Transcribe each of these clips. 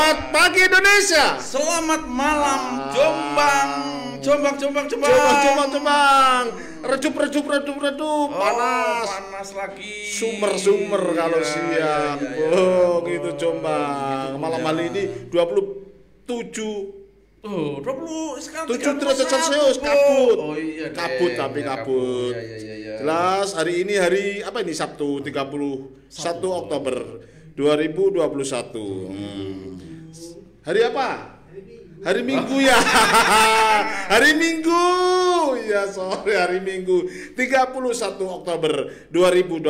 Selamat pagi Indonesia. Selamat malam Jombang. Jombang. Redup. Panas. Panas lagi. Sumer kalau siang. Iya. Gitu Jombang. Malam hari ini 27 sekarang 7 derajat Celcius, kabut. Oh iya deh. Kabut. Iya. Jelas hari ini hari apa ini Sabtu 31 Oktober 2021. Hari apa? Hari Minggu ya. Hari Minggu. Ya, sore hari Minggu 31 Oktober 2021.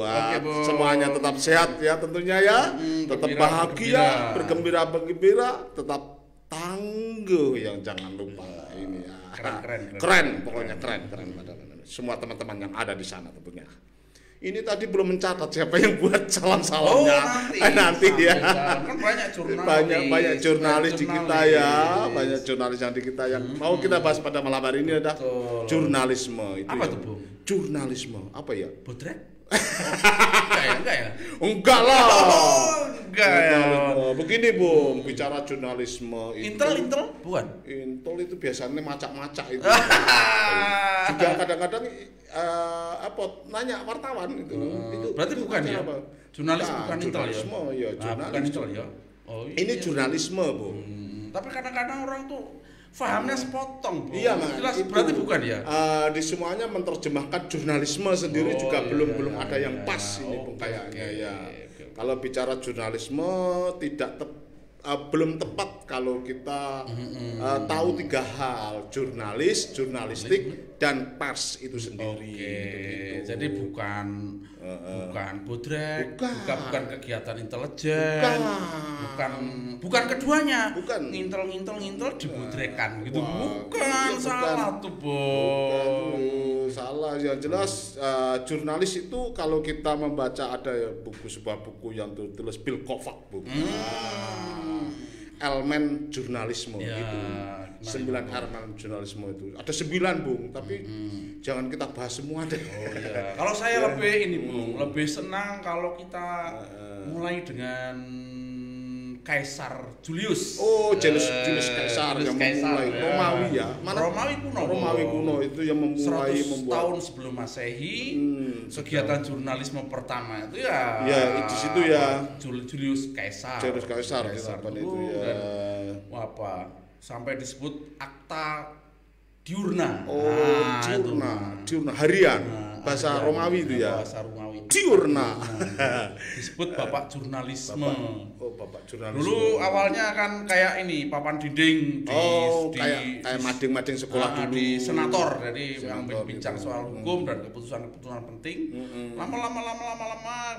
Oke, semuanya tetap sehat ya tentunya ya. Tetap bahagia, bergembira, tetap tangguh yang jangan lupa ini ya. Keren pokoknya keren. Semua teman-teman yang ada di sana tentunya. Ini tadi belum mencatat siapa yang buat salam-salamnya. Nanti ya. Kan banyak jurnalis di kita ya. Banyak jurnalis yang di kita yang mau kita bahas pada malam hari ini ada jurnalisme itu. Apa tuh, Bung? Jurnalisme apa ya? Potret? Enggak lah. Enggak ya. Begini Bung, bicara jurnalisme itu. Intel bukan? Intel itu biasanya macak-macak itu. Juga kadang-kadang nanya wartawan itu. Berarti bukan ya? Apa? Jurnalis bukan jurnalisme Intel ya, jurnalis. Bukan Intel ya. Oh, ini jurnalisme, Bung. Tapi kadang-kadang orang tuh fahamnya sepotong, Bung. Iya, jelas itu, berarti bukan ya? Di semuanya menerjemahkan jurnalisme sendiri juga belum ada yang pas ini Bung kayaknya ya. Kalau bicara jurnalisme belum tepat kalau kita tahu tiga hal, jurnalistik dan pers itu sendiri. Gitu. Jadi bukan bodrek, bukan kegiatan intelijen, bukan keduanya. Ngintel dibodrekan gitu. Bukan salah tuh, Bung. Salah yang jelas jurnalis itu kalau kita membaca ada ya sebuah buku yang tertulis Bill Kovac, Bung. Elemen jurnalisme itu 9 elemen jurnalisme itu ada 9 Bung, tapi jangan kita bahas semua deh. Kalau saya lebih ini Bung, lebih senang kalau kita mulai dengan Kaisar Julius. Julius Kaisar yang memulai Romawi ya. Romawi kuno itu yang memulai 100 tahun sebelum Masehi. Kegiatan jurnalisme pertama itu ya. Ya, di situ ya. Julius Kaisar. Itu ya. Apa? Sampai disebut Akta Diurna. Diurna harian. Bahasa Romawi itu ya. Bahasa Romawi. Diurna. Disebut Bapak Jurnalisme. Bapak Jurnalisme. Dulu awalnya kan kayak ini papan dinding kayak mading-mading sekolah dulu. Di senator, jadi yang bincang soal hukum dan keputusan penting. Lama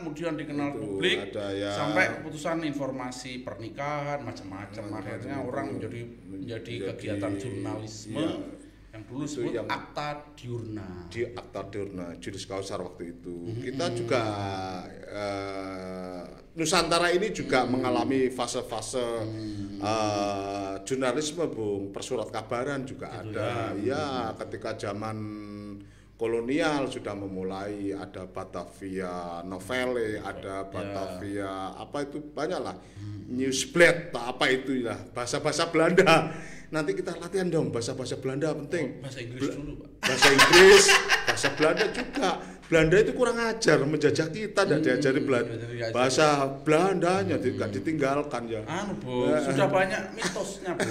kemudian dikenal publik sampai keputusan informasi pernikahan macam-macam. Akhirnya orang menjadi kegiatan jurnalisme. Yang dulu disebut Akta Diurna. Di Akta Diurna, Julius Kaisar waktu itu. Kita juga Nusantara ini juga mengalami fase-fase jurnalisme, Bung. Persurat kabaran juga ada. Ya, ketika zaman kolonial sudah memulai ada Batavia Novelle, ada Batavia apa itu banyak lah. Newsblad apa itu ya, bahasa-bahasa Belanda. Nanti kita latihan dong bahasa-bahasa Belanda penting. Bahasa Inggris dulu, Pak. Bahasa Inggris, bahasa Belanda juga. Belanda itu kurang ajar, menjajah kita, tidak diajari bahasa Belandanya, tidak ditinggalkan ya. Sudah banyak mitosnya, Bu.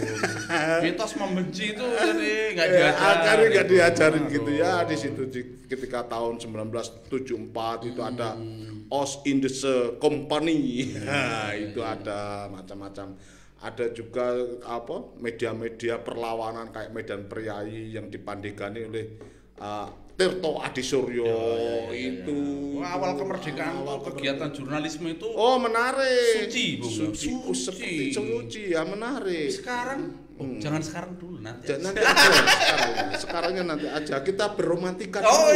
Mitos membenci itu jadi nggak diajarin gitu ya. Di situ ketika tahun 1974 itu ada Oost-Indische Compagnie. Itu ada macam-macam. Ada juga media-media perlawanan kayak Medan Priayi yang dipandegani oleh Tirto Adisuryo itu. Awal kemerdekaan kegiatan jurnalisme itu menarik. Suci ya, menarik. Sekarang jangan sekarang dulu nanti. Sekarangnya nanti aja. Kita berromantika dulu.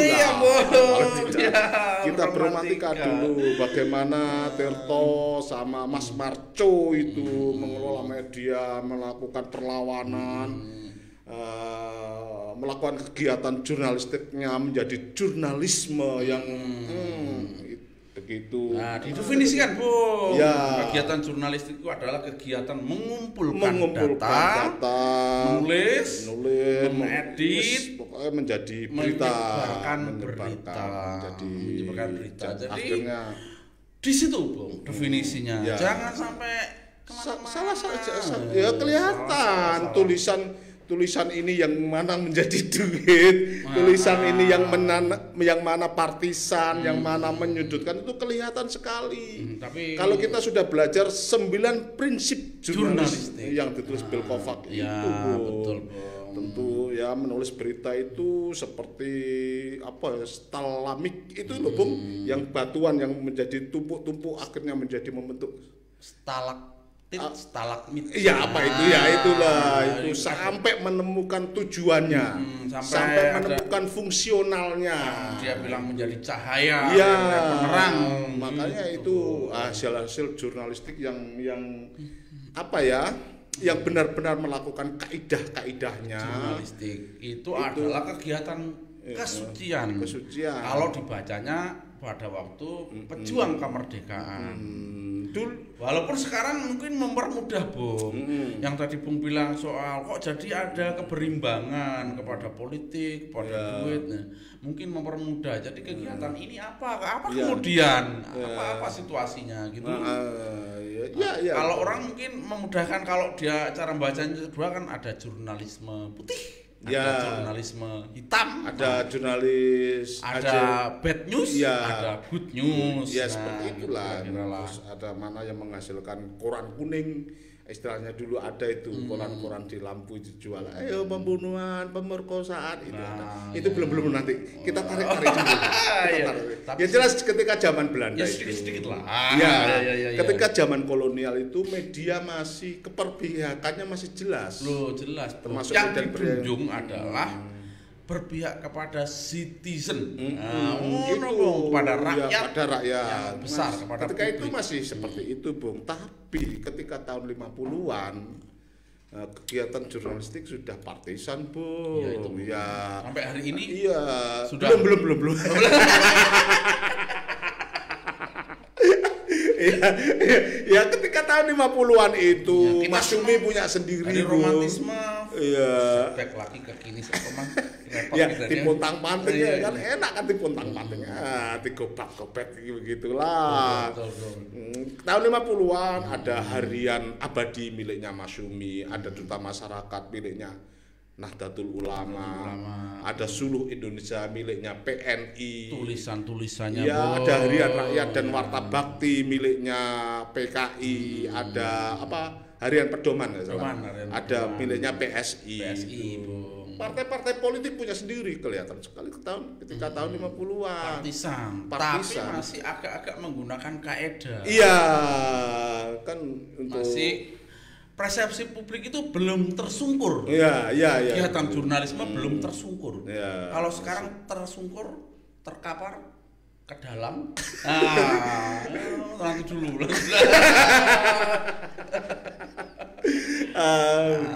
Kita berromantika dulu bagaimana Tirto sama Mas Marco itu mengelola media, melakukan perlawanan. Melakukan kegiatan jurnalistiknya menjadi jurnalisme yang itu. Nah, didefinisikan, Bu. Ya. Kegiatan jurnalistik itu adalah kegiatan mengumpulkan data, nulis, mengedit, pokoknya menjadi berita, menyebarkan berita. Jadi akhirnya di situ, Bu, definisinya. Ya. Jangan sampai salah saja. Ya kelihatan tulisan ini yang mana menjadi duit, tulisan ini yang mana partisan, yang mana menyudutkan, itu kelihatan sekali. Tapi kalau kita sudah belajar 9 prinsip jurnalistik yang ditulis Bill Kovac ya, itu, betul, tentu ya menulis berita itu seperti apa stalamik itu loh, Bung, yang batuan yang menjadi tumpuk-tumpuk akhirnya menjadi membentuk stalagmit. Iya, apa itu ya, itulah itu sampai menemukan tujuannya, sampai menemukan fungsionalnya. Dia bilang menjadi cahaya, ya, penerang. Makanya itu hasil jurnalistik yang apa ya, yang benar-benar melakukan kaidah-kaidahnya. Jurnalistik itu adalah kegiatan kesucian. Kalau dibacanya pada waktu pejuang kemerdekaan. Walaupun sekarang mungkin mempermudah, Bung. Yang tadi Bung bilang soal kok jadi ada keberimbangan kepada politik, kepada duit. Nah, mungkin mempermudah. Jadi kegiatan ini apa kemudian apa situasinya gitu. Kalau orang mungkin memudahkan, kalau dia cara membacanya kedua kan ada jurnalisme putih. Ada jurnalisme hitam, ada jurnalis, ada bad news, ada good news. Ya seperti itulah. Terus ada mana yang menghasilkan koran kuning, istilahnya dulu ada itu koran-koran di lampu dijual. Ayo pembunuhan, pemerkosaan itu ada. Itu belum nanti kita tarik dulu. Ya jelas ketika zaman Belanda itu. Sedikit lah. Ketika zaman kolonial itu media masih keperpihakannya masih jelas. Jelas. Termasuk yang dijunjung adalah berpihak kepada citizen, kepada rakyat, yang besar, kepada ketika publik. itu masih seperti itu, Bung. Tapi ketika tahun 50-an kegiatan jurnalistik sudah partisan, Bung. Ya. Sampai hari ini? Iya. Sudah. Belum. Ya, ketika tahun 50-an itu Masyumi punya sendiri, dari romantisme. Iya. Back lagi ke kini ya, dipontang panting kan enak kan dipontang panting. Digobak-gobek begitulah. Tahun 50-an ada harian abadi miliknya Masyumi, ada duta masyarakat miliknya Nahdlatul Ulama, ada Suluh Indonesia miliknya PNI, tulisan-tulisannya. Ya, ada Harian Rakyat dan Warta Bakti miliknya PKI, ada Harian Pedoman ya salah. Ada miliknya PSI. Partai-partai politik punya sendiri, kelihatan sekali ketika tahun 50-an. Partisan. Tapi masih agak-agak menggunakan kaedah. Iya, kan untuk masih persepsi publik itu belum tersungkur. Iya. Kegiatan jurnalisme belum tersungkur. Ya, kalau sekarang tersungkur, terkapar ke dalam. Nanti dulu.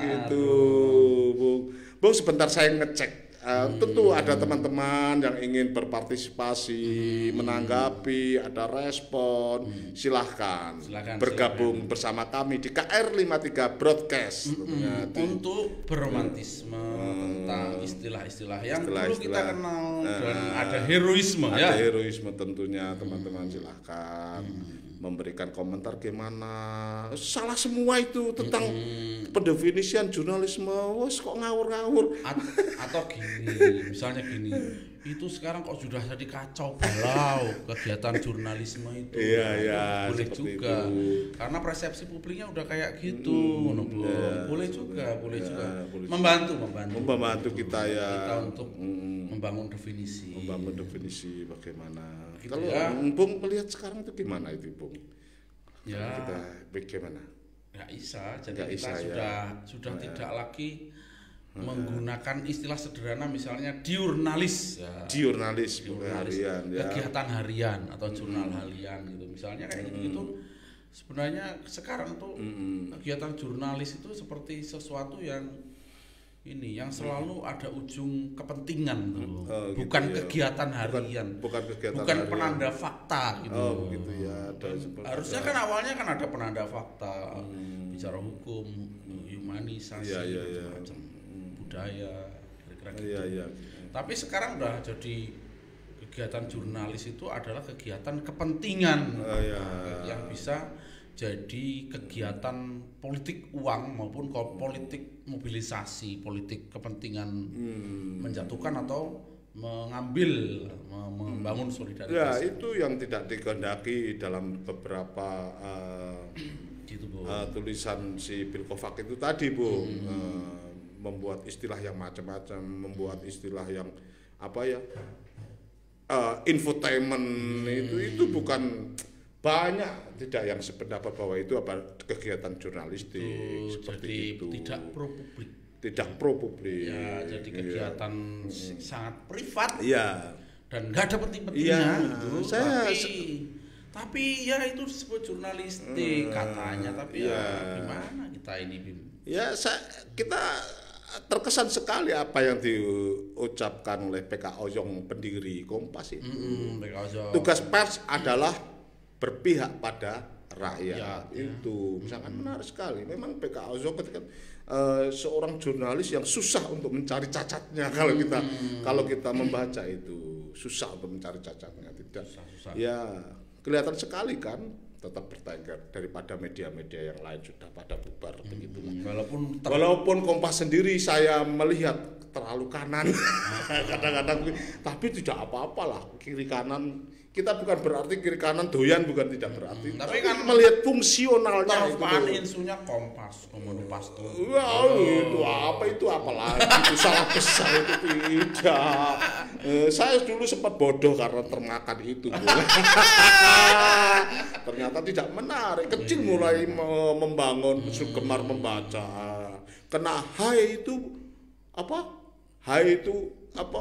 Gitu, Bung, sebentar saya ngecek. Tentu ada teman-teman yang ingin berpartisipasi, menanggapi, ada respon, silahkan bergabung bersama kami di KR53 Broadcast untuk berromantisme tentang istilah-istilah yang dulu kita kenal, dan ada heroisme. Ada heroisme tentunya, teman-teman silahkan memberikan komentar gimana. Salah semua itu tentang pendefinisian jurnalisme. Kok ngawur-ngawur. Atau gini, misalnya gini, itu sekarang kok sudah jadi kacau balau kegiatan jurnalisme itu. Iya, boleh juga. Itu. Karena persepsi publiknya udah kayak gitu. Boleh juga. Membantu kita ya. Kita untuk membangun definisi. Bagaimana. Gitu. Kalau Bung melihat sekarang itu gimana itu, Bung? Ya. Kita bagaimana? Nggak bisa. Jadi kita sudah tidak lagi menggunakan istilah sederhana, misalnya diurnalis. Diurnalis harian, kegiatan harian atau jurnal harian gitu. Misalnya kayak gitu. Sebenarnya sekarang tuh kegiatan jurnalis itu seperti sesuatu yang ini yang selalu ada ujung kepentingan tuh. Gitu Bukan ya. kegiatan harian. Bukan kegiatan Bukan harian. penanda fakta gitu. Begitu ya. Harusnya kan awalnya kan ada penanda fakta, bicara hukum, humanisasi, macam budaya, kira-kira gitu. Iya. Tapi sekarang udah jadi kegiatan jurnalis itu adalah kegiatan kepentingan yang bisa jadi kegiatan politik uang maupun politik mobilisasi, politik kepentingan menjatuhkan atau mengambil, membangun solidaritas. Ya, itu yang tidak dikehendaki dalam beberapa gitu, tulisan si Bill Kovac itu tadi, Bu. Membuat istilah yang macam-macam, membuat istilah yang apa ya? Infotainment itu bukan banyak tidak yang sependapat bahwa itu apa kegiatan jurnalistik seperti itu. Tidak pro publik. Ya, jadi kegiatan sangat privat. Iya. Dan nggak ada penting-pentingnya gitu. Saya tapi ya itu disebut jurnalistik katanya, tapi ya gimana kita ini, Bim? Ya, kita terkesan sekali apa yang diucapkan oleh PK Ojong pendiri Kompas itu. Tugas pers adalah berpihak pada rakyat. Itu sangat menarik sekali. Memang PK Ojong ketika seorang jurnalis yang susah untuk mencari cacatnya kalau kita membaca itu susah untuk mencari cacatnya, tidak. Susah. Ya kelihatan sekali kan, tetap bertengger daripada media-media yang lain sudah pada bubar begitu. Walaupun Kompas sendiri saya melihat terlalu kanan kadang-kadang, tapi tidak apa-apalah kiri kanan. Kita bukan berarti kiri kanan doyan, bukan, tidak berarti. Tapi kan melihat fungsionalnya itu. Insunya Kompas, Komando Pasto. Wah, itu apalagi itu salah besar itu tidak. Saya dulu sempat bodoh karena termakan itu. Ternyata tidak menarik. Kecil mulai membangun gemar membaca. Kena high itu apa? High itu apa?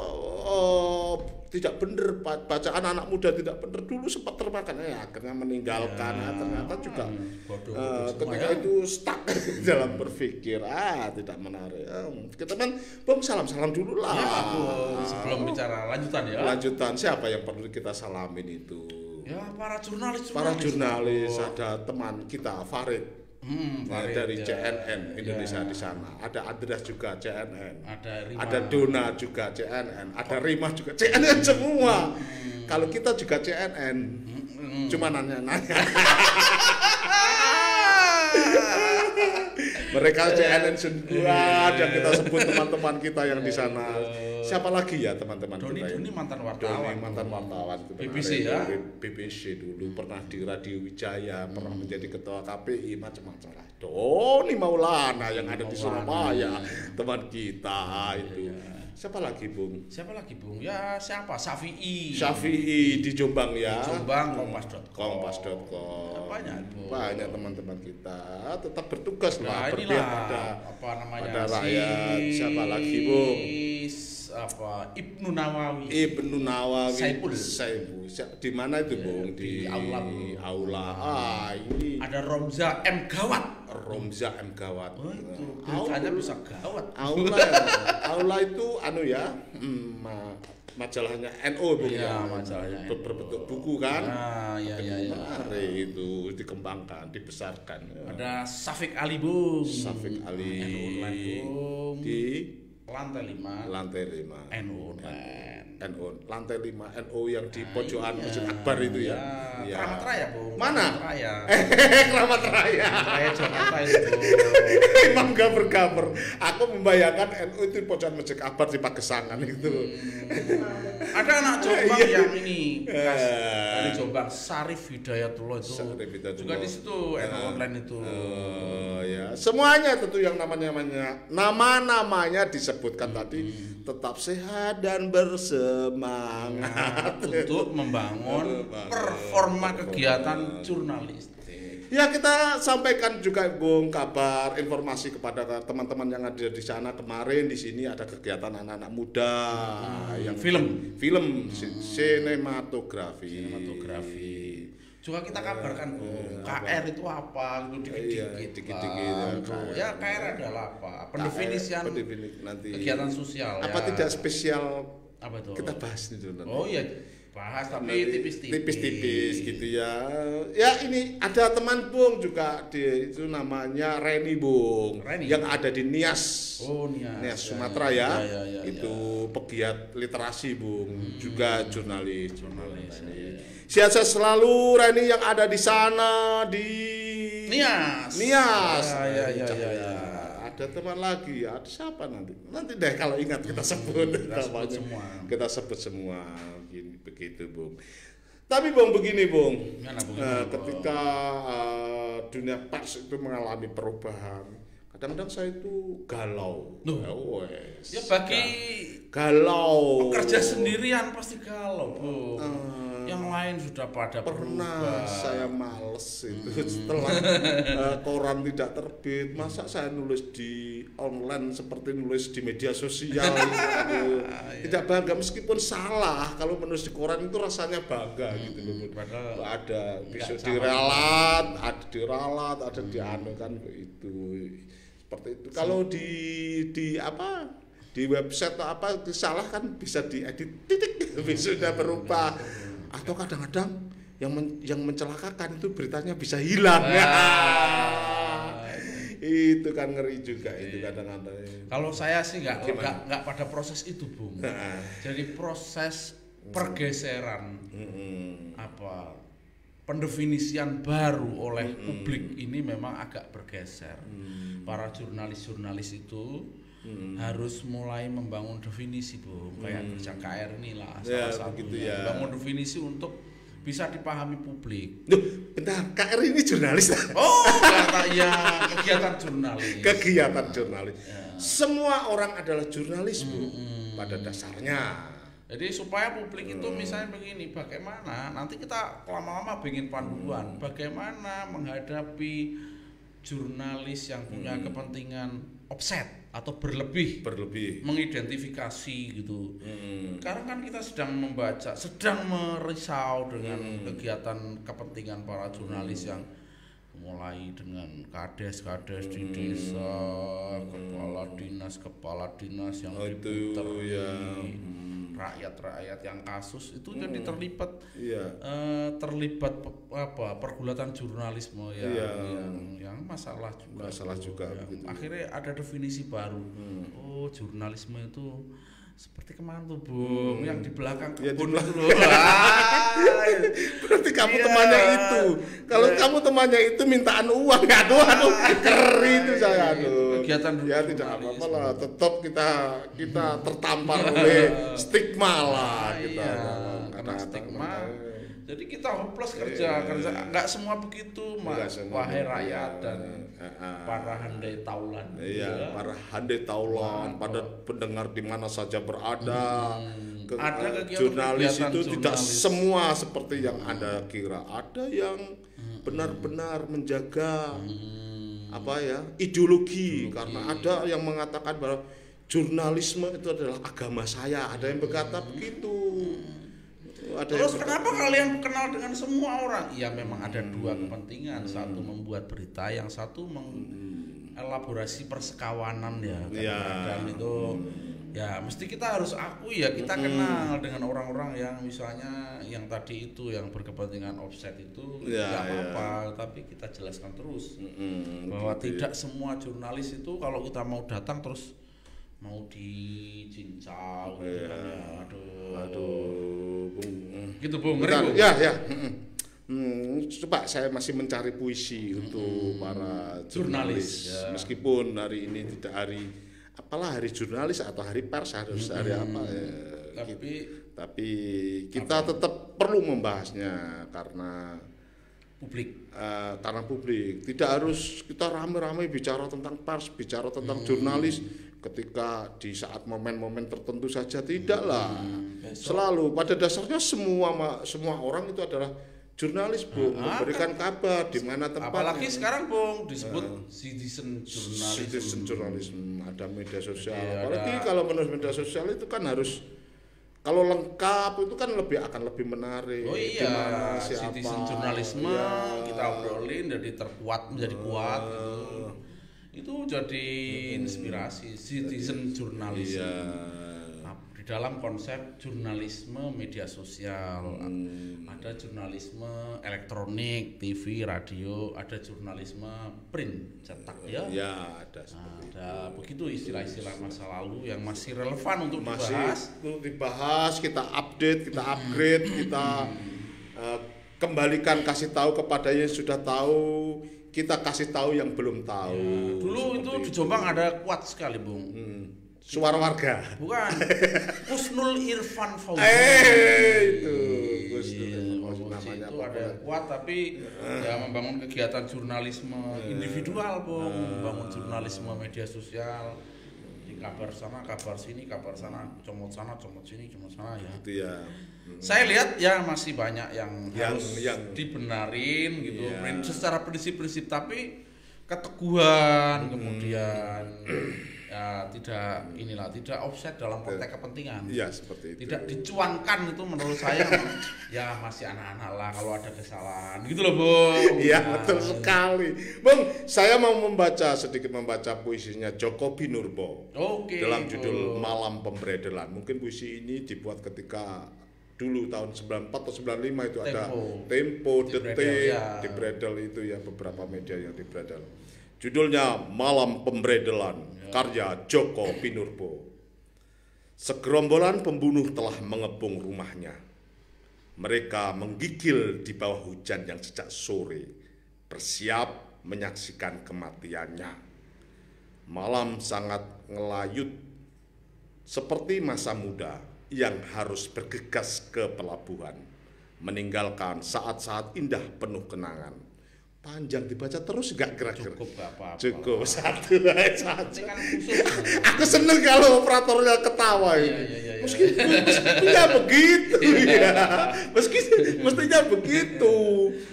Tidak benar, bacaan anak muda tidak benar, dulu sempat termakan, akhirnya meninggalkan. Ternyata juga ketika itu stuck dalam berpikir, tidak menarik. Kita kan salam dulu lah. Sebelum bicara lanjutan siapa yang perlu kita salamin itu? Ya, para jurnalis. Ada teman kita Farid. Dari CNN Indonesia di sana. Ada Andreas juga CNN. Ada Dona juga CNN. Ada Rima juga CNN semua. Kalau kita juga CNN. Cuma nanya-nanya. Mereka CNN semua yang kita sebut teman-teman kita yang di sana. Siapa lagi ya teman-teman kita? Doni mantan wartawan. BBC ya. BBC dulu pernah di Radio Wijaya, pernah menjadi ketua KPI, macam-macam lah. Doni Maulana yang ada di Surabaya, teman kita itu. Siapa lagi, Bung? Ya, siapa? Syafi'i di Jombang ya. Jombang, kompas.com. Banyak teman-teman kita tetap bertugas lah, berpihak pada rakyat. Siapa lagi, Bung? Ibnu Nawawi. Saipul. Di mana itu, Bung? Di aula. Ini ada Romza M Gawat. Itu beritanya bisa gawat. Aula itu majalahnya NO, Bung, majalahnya berbentuk buku kan. Menarik itu dikembangkan, dibesarkan. Ada Safik Ali, Bung. Di lantai 5 NU lantai 5 NU yang di pojokan Masjid Akbar itu ya. Keramat Raya, Bung. Mana? Keramat Raya Jakarta itu. Imam gaber-gaber. Aku membayangkan NU itu di pojokan Masjid Akbar di Pagesangan itu. Ada anak Jombang yang ini dari Jombang, Sarif Hidayatullah itu. Juga di situ NU online itu. Ya, semuanya tentu yang namanya disebutkan tadi tetap sehat dan bersemangat untuk membangun performa kegiatan jurnalistik. Ya, kita sampaikan juga, Bung, kabar informasi kepada teman-teman yang ada di sana. Kemarin di sini ada kegiatan anak-anak muda yang film sinematografi. juga kita kabarkan Bung, KR itu apa gitu dikit-dikit. Ya KR adalah apa? Pendefinisian nanti kegiatan sosial. Apa tidak spesial? Apa itu? Kita bahas itu nanti. Oh iya, bahas tapi tipis-tipis gitu ya. Ya ini ada teman Bung juga itu namanya Reni Bung, yang ada di Nias. Oh Nias Sumatera ya. Itu pegiat literasi Bung, juga jurnalis. Sehat selalu Reni yang ada di sana di Nias. Ya. Ada teman lagi, ada siapa nanti deh kalau ingat kita sebut semua. Kita sebut semua begitu Bung. Tapi Bung begini Bung, ketika dunia pers itu mengalami perubahan, kadang-kadang saya itu galau. Ya bagi galau. Pekerja sendirian pasti galau Bung. Yang lain sudah pada pernah saya males itu setelah koran tidak terbit, masa saya nulis di online seperti nulis di media sosial gitu. Tidak bangga meskipun salah, kalau menulis di koran itu rasanya bangga gitu loh. Ada bisa diralat, ada dianu kan itu seperti itu. Kalau di website atau apa salah kan bisa diedit titik sudah berubah. Atau kadang-kadang yang mencelakakan itu beritanya bisa hilang ya. Itu kan ngeri juga itu kadang-kadang. Kalau saya sih nggak pada proses itu Bung. Jadi proses pergeseran pendefinisian baru oleh publik ini memang agak bergeser. Para jurnalis itu harus mulai membangun definisi Bung, kayak kerja KR inilah salah satunya. Membangun definisi untuk bisa dipahami publik. Bentar, KR ini jurnalis? Oh, kegiatan jurnalis. Kegiatan jurnalis. Semua orang adalah jurnalis Bung, pada dasarnya. Jadi supaya publik itu misalnya begini, bagaimana nanti kita lama-lama bikin panduan, bagaimana menghadapi jurnalis yang punya kepentingan offset atau berlebih mengidentifikasi gitu. Sekarang kan kita sedang merisau dengan kegiatan kepentingan para jurnalis yang mulai dengan kades di desa, kepala dinas yang diputer rakyat yang kasus itu jadi terlibat pergulatan jurnalisme yang masalah juga begitu. Akhirnya ada definisi baru. Oh, jurnalisme itu seperti kemana tuh Bung, yang di belakang kebun itu loh. Berarti kamu temannya itu. Kalau kamu temannya itu mintaan uang, aduh keri itu saya kegiatan ya tidak apa-apa lah, tetap kita tertampar oleh stigma lah kita. Karena stigma. Jadi kita hopeless kerja nggak semua begitu wahai rakyat dan para handai taulan. Para handai taulan, pada pendengar di mana saja berada. Ada jurnalis itu tidak semua seperti yang Anda kira. Ada yang benar-benar menjaga ideologi, karena ada yang mengatakan bahwa jurnalisme itu adalah agama saya. Ada yang berkata begitu. Terus kenapa kalian kenal dengan semua orang? Ya memang ada dua kepentingan, satu membuat berita, yang satu mengelaborasi persekawanan dan itu ya mesti kita harus akui kita kenal dengan orang-orang yang misalnya yang tadi itu yang berkepentingan offset itu apa-apa, tapi kita jelaskan terus bahwa tidak semua jurnalis itu kalau kita mau datang terus mau dicincau gitu Bung. Coba saya masih mencari puisi untuk para jurnalis. Meskipun hari ini tidak hari jurnalis atau hari pers, harus hari apa tapi kita tetap perlu membahasnya karena publik. Tidak harus kita rame-rame bicara tentang pers, bicara tentang jurnalis ketika di saat momen-momen tertentu saja, tidaklah. Selalu pada dasarnya semua orang itu adalah jurnalis Bung, memberikan kabar di mana tempatnya. Apalagi sekarang Bung disebut citizen journalism, ada media sosial. Apalagi kalau menurut media sosial itu kan harus Kalau lengkap itu kan akan lebih menarik. Oh iya, citizen jurnalisme kita obrolin jadi menjadi kuat gitu. Itu jadi inspirasi citizen jurnalisme. Nah, di dalam konsep jurnalisme media sosial, ada jurnalisme elektronik, TV, radio, ada jurnalisme print, cetak ya. Ya, ada. Ada begitu istilah-istilah masa lalu yang masih relevan untuk dibahas. Kita update, kita upgrade, kita kembalikan, kasih tahu kepada yang sudah tahu, kita kasih tahu yang belum tahu. Ya, dulu itu di Jombang ada kuat sekali, Bung. Suara warga. Bukan. Kusnul Irfan Fauzi. Itu. Namanya itu ada kuat tapi ya membangun kegiatan jurnalisme individual, Bung. Membangun jurnalisme media sosial. Di kabar sana, kabar sini, kabar sana, comot sana, comot sini, comot sana ya. Itu ya. Saya lihat ya masih banyak yang harus dibenarin gitu. Secara prinsip-prinsip tapi keteguhan kemudian ya tidak offset dalam konteks kepentingan. Iya, seperti itu. Tidak dicuankan itu menurut saya ya masih anak-anak lah kalau ada kesalahan gitu loh, Bung. Iya, betul sekali. Bung, saya mau sedikit membaca puisinya Djoko Pinurbo. Dalam judul Malam Pemberedelan. Mungkin puisi ini dibuat ketika dulu tahun 94 atau 95 itu ada Tempo, Detik, di Bredel itu ya, beberapa media yang di Bredel. Judulnya Malam Pemberedelan, karya Djoko Pinurbo. Segerombolan pembunuh telah mengepung rumahnya. Mereka menggigil di bawah hujan yang sejak sore, bersiap menyaksikan kematiannya. Malam sangat ngelayut, seperti masa muda yang harus bergegas ke pelabuhan, meninggalkan saat-saat indah penuh kenangan. Panjang dibaca terus enggak kira-kira? Cukup gak apa-apa. Cukup satu aja. Kan khusus. Aku seneng kalau operatornya ketawa ini. Mestinya begitu ya. Mestinya begitu.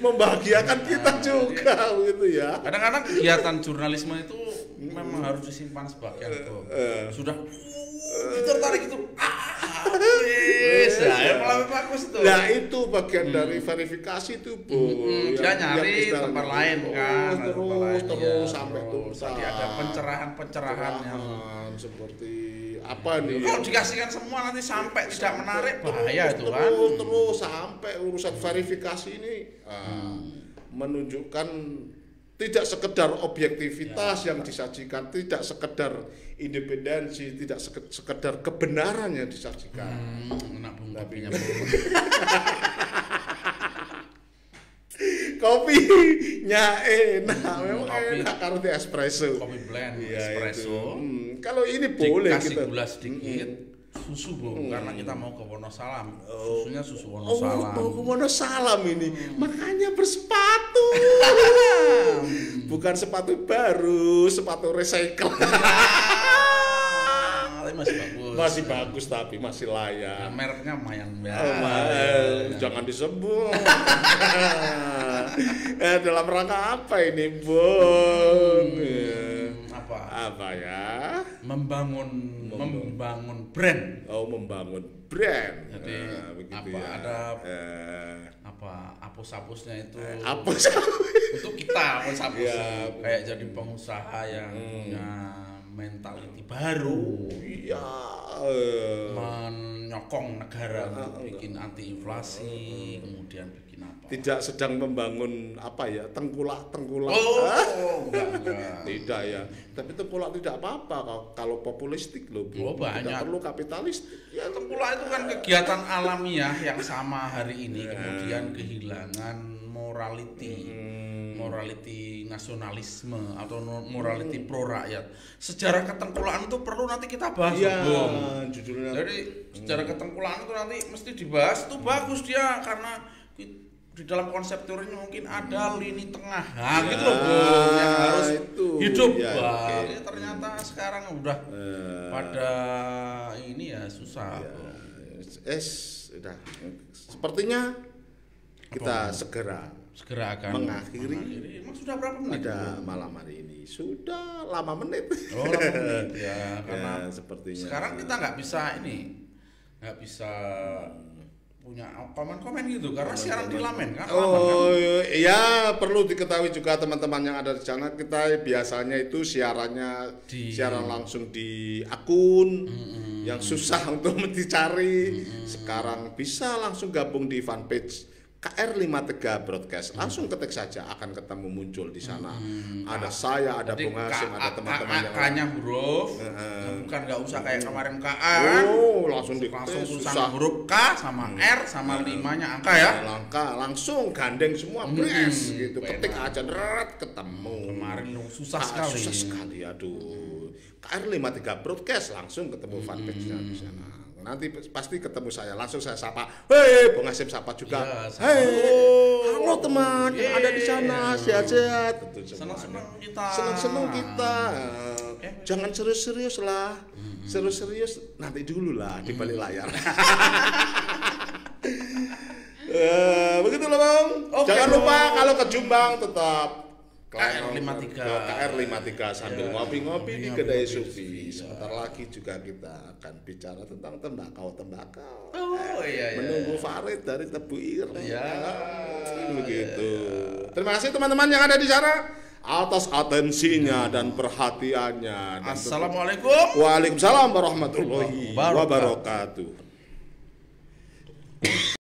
Membahagiakan kita juga gitu ya. Kadang-kadang kegiatan jurnalisme itu memang harus disimpan sebagian sudah tertarik itu. Bagus tuh. Nah itu bagian dari verifikasi itu, Bu. Dia nyari tempat lain kan. Terus sampai tuntas. Tadi ada pencerahan yang seperti apa nih? Kalau dikasihkan semua nanti sampai tidak menarik bahaya itu kan. Terus sampai urusan verifikasi ini menunjukkan tidak sekedar objektivitas yang disajikan, tidak sekedar independensi, tidak sekedar kebenaran yang disajikan. Enak Bung kopinya. Kopinya enak, memang enak karena di espresso. Kopi blend, espresso. Kalau ini boleh kita kita gula sedikit. Susu Bung, karena kita mau ke Wonosalam. Susunya susu Wonosalam. Mau ke Wonosalam ini, makanya bersepatu. Bukan sepatu baru, sepatu recycle. Tapi masih bagus. Masih bagus tapi masih layak. Ya, mereknya lumayan jangan disebut. Dalam rangka apa ini, Bung? Apa ya? Membangun brand. Membangun brand. Jadi begitu apa ya. ada apus-apusnya itu apus-apus untuk kita apus-apus ya, kayak jadi pengusaha yang punya mentality baru. Iya. Menyokong negara untuk bikin anti inflasi, kemudian bikin apa? Tidak sedang membangun apa ya, tengkulak. Enggak. Tidak ya. Tapi tengkulak tidak apa-apa kalau populistik loh. Banyak. Tidak perlu kapitalistik. Ya tengkulak itu kan kegiatan alamiah yang sama hari ini, kemudian kehilangan morality nasionalisme atau morality pro rakyat. Sejarah ketengkulaan itu perlu nanti kita bahas. Judulnya. Jadi sejarah ketengkulaan itu nanti mesti dibahas. Itu bagus dia karena di dalam konsep teorinya mungkin ada lini tengah. Gitu loh, Bung, yang harus hidup. Ini ternyata sekarang udah pada ini ya susah. Sudah. Sepertinya kita segera akan mengakhiri. Emang sudah berapa menit? Pada malam hari ini sudah lama menit. Ya karena sepertinya sekarang kita nggak bisa ini nggak bisa punya komen-komen gitu karena siaran di Lamen kan. Oh iya, perlu diketahui juga teman-teman yang ada di sana, kita biasanya itu siaran langsung di akun yang susah untuk dicari. Sekarang bisa langsung gabung di fanpage KR53 Broadcast, langsung ketik saja akan ketemu muncul di sana. Ada saya, ada Bung Hasim, ada teman-teman yang K-nya huruf, bukan nggak usah kayak kemarin KA. Langsung tulisan huruf K sama R sama 5-nya angka ya. Langsung gandeng semua, press gitu, ketik aja, ketemu. Kemarin susah sekali. Susah sekali, aduh. KR53 Broadcast langsung ketemu fanpage-nya di sana. Nanti pasti ketemu saya, langsung saya sapa. Hei, Bung Hasim sapa juga. Ya, hei, halo teman yang ada di sana, sehat-sehat. Senang-senang kita. Senang-senang kita. Jangan serius-serius lah. Serius-serius nanti dulu lah di balik layar. Begitu loh Bang. Jangan lupa kalau ke Jombang tetap KR53 sambil ngopi-ngopi di kedai Sufi. Sebentar lagi juga kita akan bicara tentang tembakau. Oh iya. Menunggu Farid dari Tebu Ireng. Iya. Begitu. Terima kasih teman-teman yang ada di sana atas atensinya dan perhatiannya. Assalamualaikum. Waalaikumsalam warahmatullahi wabarakatuh.